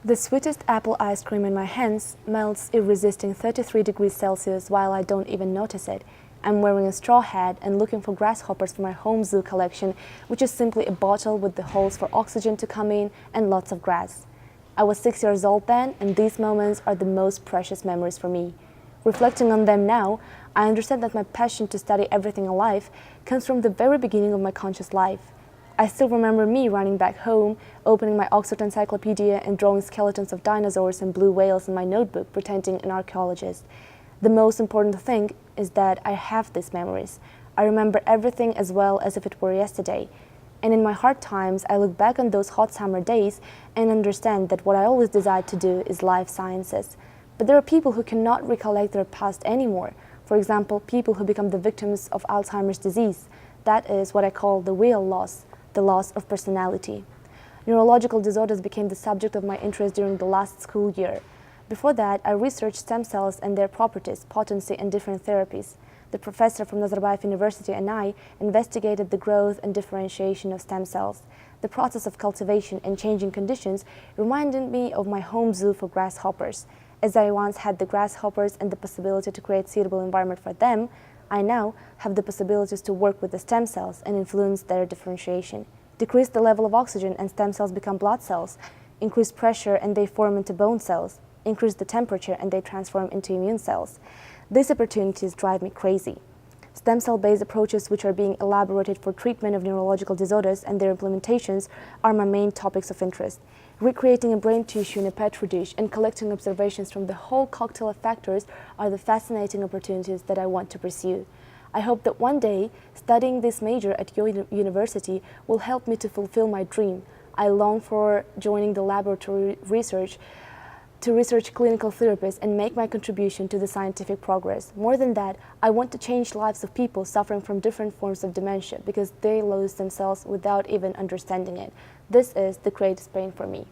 The sweetest apple ice cream in my hands melts irresisting 33 degrees Celsius while I don't even notice it. I'm wearing a straw hat and looking for grasshoppers for my home zoo collection, which is simply a bottle with the holes for oxygen to come in and lots of grass. I was 6 years old then, and these moments are the most precious memories for me. Reflecting on them now, I understand that my passion to study everything alive comes from the very beginning of my conscious life. I still remember me running back home, opening my Oxford encyclopedia and drawing skeletons of dinosaurs and blue whales in my notebook, pretending an archaeologist. The most important thing is that I have these memories. I remember everything as well as if it were yesterday. And in my hard times, I look back on those hot summer days and understand that what I always desired to do is life sciences. But there are people who cannot recollect their past anymore. For example, people who become the victims of Alzheimer's disease. That is what I call the real loss, the loss of personality. Neurological disorders became the subject of my interest during the last school year. Before that, I researched stem cells and their properties, potency, and different therapies. The professor from Nazarbayev University and I investigated the growth and differentiation of stem cells. The process of cultivation and changing conditions reminded me of my home zoo for grasshoppers. As I once had the grasshoppers and the possibility to create suitable environment for them, I now have the possibilities to work with the stem cells and influence their differentiation. Decrease the level of oxygen and stem cells become blood cells. Increase pressure and they form into bone cells. Increase the temperature and they transform into immune cells. These opportunities drive me crazy. Stem cell-based approaches which are being elaborated for treatment of neurological disorders and their implementations are my main topics of interest. Recreating a brain tissue in a petri dish and collecting observations from the whole cocktail of factors are the fascinating opportunities that I want to pursue. I hope that one day, studying this major at your university will help me to fulfill my dream. I long for joining the laboratory research to research clinical therapies and make my contribution to the scientific progress. More than that, I want to change lives of people suffering from different forms of dementia because they lose themselves without even understanding it. This is the greatest pain for me.